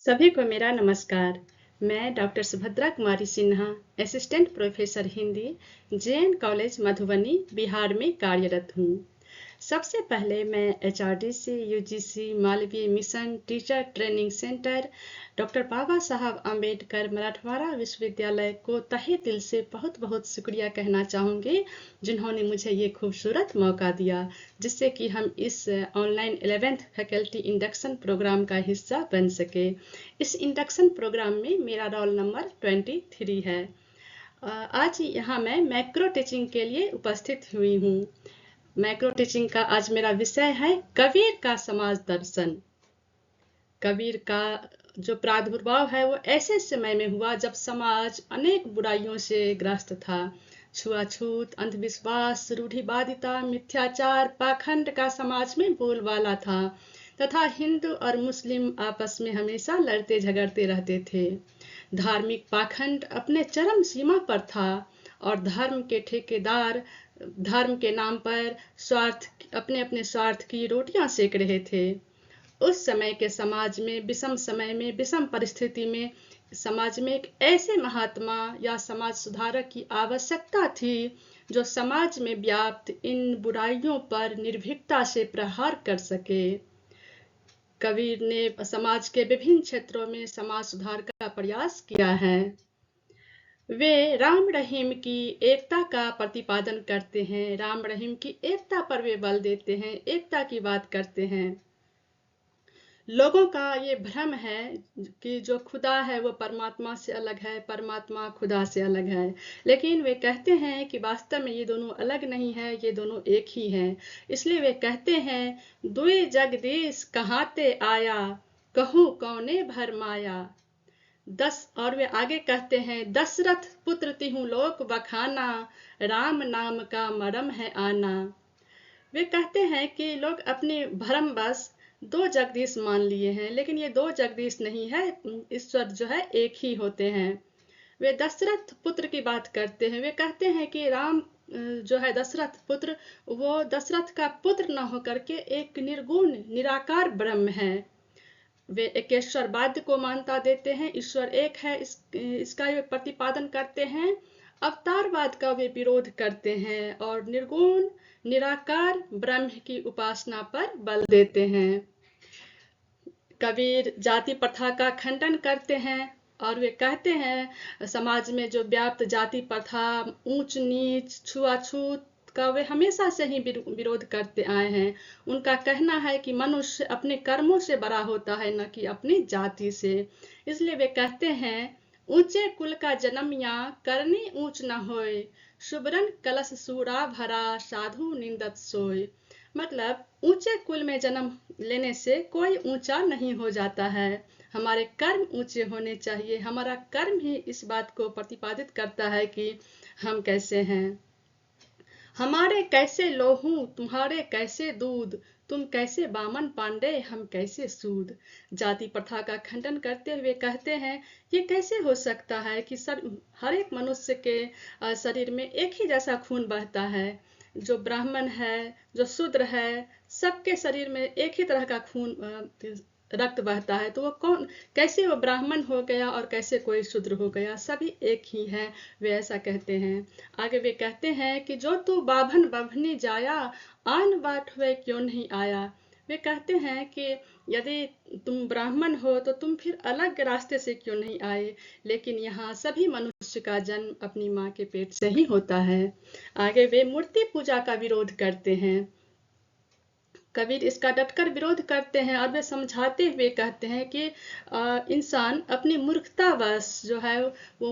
सभी को मेरा नमस्कार। मैं doctor Subhadra Kumari Sinha, assistant professor Hindi, JN college Madhubani, Bihar में कार्यरत हूँ। सबसे पहले मैं HRDC, UGC, Malviya mission, teacher training centre, doctor Baba Saheb Ambedkar Marathwada विश्वविद्यालय को तहे दिल से बहुत बहुत शुक्रिया कहना चाहूँगी, जिन्होंने मुझे ये खूबसूरत मौका दिया जिससे कि हम इस online 11th faculty induction programme का हिस्सा बन सके। इस इंडक्शन प्रोग्राम में मेरा रोल नंबर 23 है। आज यहाँ मैं मैक्रो टीचिंग के लिए उपस्थित हुई हूँ। मैक्रो टीचिंग का आज मेरा विषय है कबीर का समाज दर्शन। कबीर का जो प्रादुर्भाव है वो ऐसे समय में हुआ जब समाज अनेक बुराइयों से ग्रस्त था। छुआछूत, अंधविश्वास, रूढ़िवादिता, मिथ्याचार, पाखंड का समाज में बोलबाला था तथा हिंदू और मुस्लिम आपस में हमेशा लड़ते झगड़ते रहते थे। धार्मिक पाखंड अपने चरम सीमा पर था और धर्म के ठेकेदार धर्म के नाम पर अपने अपने स्वार्थ की रोटियां सेक रहे थे। उस समय के समाज में विषम समय में विषम परिस्थिति में समाज में एक ऐसे महात्मा या समाज सुधारक की आवश्यकता थी जो समाज में व्याप्त इन बुराइयों पर निर्भीकता से प्रहार कर सके। कबीर ने समाज के विभिन्न क्षेत्रों में समाज सुधार का प्रयास किया है। वे राम रहीम की एकता का प्रतिपादन करते हैं। राम रहीम की एकता पर वे बल देते हैं, एकता की बात करते हैं। लोगों का ये भ्रम है कि जो खुदा है वो परमात्मा से अलग है, परमात्मा खुदा से अलग है, लेकिन वे कहते हैं कि वास्तव में ये दोनों अलग नहीं है, ये दोनों एक ही हैं। इसलिए वे कहते हैं, दुई जगदीश कहाते आया, कहूँ कौने भरमाया। और वे आगे कहते हैं, दशरथ पुत्र तिहु लोक बखाना, राम नाम का मरम है आना। वे कहते हैं कि लोग अपने भ्रमवश दो जगदीश मान लिए हैं, लेकिन ये दो जगदीश नहीं है, ईश्वर जो है एक ही होते हैं। वे दशरथ पुत्र की बात करते हैं। वे कहते हैं कि राम जो है दशरथ पुत्र, वो दशरथ का पुत्र न होकर के एक निर्गुण निराकार ब्रह्म है। वे एकेश्वरवाद को मान्यता देते हैं, ईश्वर एक है, इसका वे प्रतिपादन करते हैं। अवतारवाद का वे विरोध करते हैं और निर्गुण निराकार ब्रह्म की उपासना पर बल देते हैं। कबीर जाति प्रथा का खंडन करते हैं और वे कहते हैं समाज में जो व्याप्त जाति प्रथा, ऊंच नीच, छुआछूत का वे हमेशा से ही विरोध करते आए हैं। उनका कहना है कि मनुष्य अपने कर्मों से बड़ा होता है, न कि अपनी जाति से। इसलिए वे कहते हैं, ऊंचे कुल का जन्मिया करनी ऊंच न होए, सुबरन कलश सूरा भरा साधु निंदत सोए। मतलब ऊंचे कुल में जन्म लेने से कोई ऊंचा नहीं हो जाता है। हमारे कर्म ऊंचे होने चाहिए। हमारा कर्म ही इस बात को प्रतिपादित करता है कि हम कैसे हैं। हमारे कैसे लोहू, तुम्हारे कैसे दूध, तुम कैसे बामन पांडे, हम कैसे सूद। जाति प्रथा का खंडन करते हुए कहते हैं, ये कैसे हो सकता है कि हर एक मनुष्य के शरीर में एक ही जैसा खून बहता है। जो ब्राह्मण है, जो शूद्र है, सबके शरीर में एक ही तरह का खून रक्त बहता है, तो वो कौन, कैसे वो ब्राह्मण हो गया और कैसे कोई शूद्र हो गया, सभी एक ही है। वे ऐसा कहते हैं। आगे वे कहते हैं कि जो तू बाभन बभनी जाया, आन बाट हुए क्यों नहीं आया। वे कहते हैं कि यदि तुम ब्राह्मण हो तो तुम फिर अलग रास्ते से क्यों नहीं आए, लेकिन यहाँ सभी मनुष्य का जन्म अपनी माँ के पेट से ही होता है। आगे वे मूर्ति पूजा का विरोध करते हैं। कबीर इसका डटकर विरोध करते हैं और वे समझाते हुए कहते हैं कि इंसान अपनी मूर्खतावश जो है वो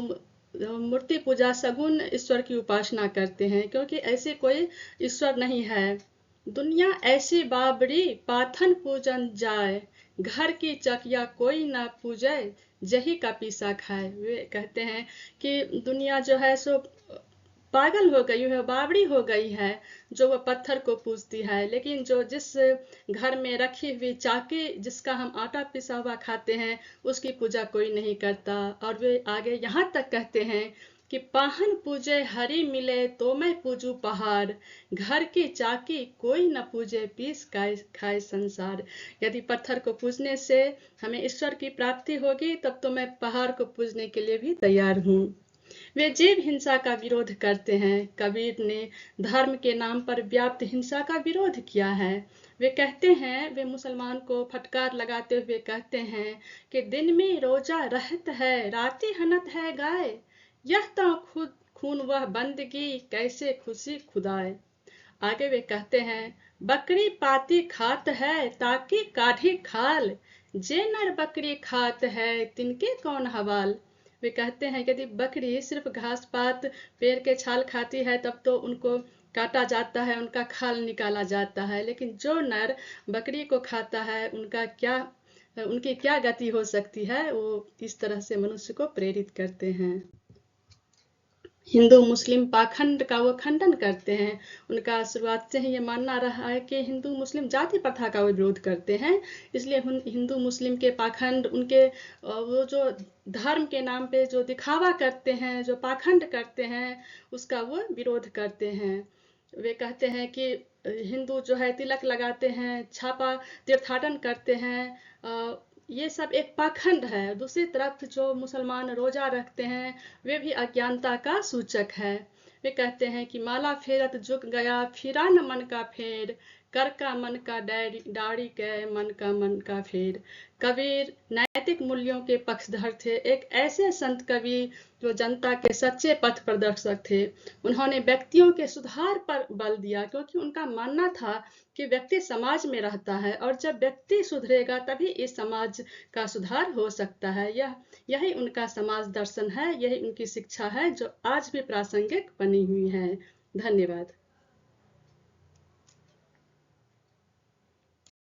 मूर्ति पूजा, सगुण ईश्वर की उपासना करते हैं, क्योंकि ऐसे कोई ईश्वर नहीं है। दुनिया ऐसी बाबरी पाथन पूजन जाए, घर की चकिया कोई ना पूजे, जही का पीसा खाए। वे कहते हैं कि दुनिया जो है सो पागल हो गई है, बावड़ी हो गई है, जो वो पत्थर को पूजती है, लेकिन जिस घर में रखी हुई चाकी जिसका हम आटा पिसा हुआ खाते हैं, उसकी पूजा कोई नहीं करता। और वे आगे यहाँ तक कहते हैं कि पाहन पूजे हरि मिले तो मैं पूजू पहाड़, घर की चाकी कोई न पूजे पीस खाए संसार। यदि पत्थर को पूजने से हमें ईश्वर की प्राप्ति होगी तब तो मैं पहाड़ को पूजने के लिए भी तैयार हूँ। वे जीव हिंसा का विरोध करते हैं। कबीर ने धर्म के नाम पर व्याप्त हिंसा का विरोध किया है। वे कहते हैं, वे मुसलमान को फटकार लगाते हुए कहते हैं कि दिन में रोजा रहत है, राती हनत है गाय, यह तो खुद खून वह बंदगी, कैसे खुशी खुदाए। आगे वे कहते हैं, बकरी पाती खात है ताकि काढ़ी खाल, जे नर बकरी खात है तिनके कौन हवाल। वे कहते हैं यदि बकरी सिर्फ घास पात पेड़ के छाल खाती है तब तो उनको काटा जाता है, उनका खाल निकाला जाता है, लेकिन जो नर बकरी को खाता है उनकी क्या गति हो सकती है। वो इस तरह से मनुष्य को प्रेरित करते हैं। हिंदू मुस्लिम पाखंड का वो खंडन करते हैं। उनका शुरुआत से ही ये मानना रहा है कि हिंदू मुस्लिम जाति प्रथा का वो विरोध करते हैं, इसलिए हिंदू मुस्लिम के पाखंड, उनके वो जो धर्म के नाम पे जो दिखावा करते हैं, जो पाखंड करते हैं, उसका वो विरोध करते हैं। वे कहते हैं कि हिंदू जो है तिलक लगाते हैं, छापा तीर्थाटन करते हैं, ये सब एक पाखंड है। दूसरी तरफ जो मुसलमान रोजा रखते हैं वे भी अज्ञानता का सूचक है। वे कहते हैं कि माला फेरत जुग गया, फिरा न मन का फेर, कर का मन का डाड़ी के मन का फेर। कबीर नैतिक मूल्यों के पक्षधर थे, एक ऐसे संत कवि जो जनता के सच्चे पथ प्रदर्शक थे। उन्होंने व्यक्तियों के सुधार पर बल दिया, क्योंकि उनका मानना था कि व्यक्ति समाज में रहता है और जब व्यक्ति सुधरेगा तभी इस समाज का सुधार हो सकता है। यही उनका समाज दर्शन है, यही उनकी शिक्षा है जो आज भी प्रासंगिक बनी हुई है। धन्यवाद।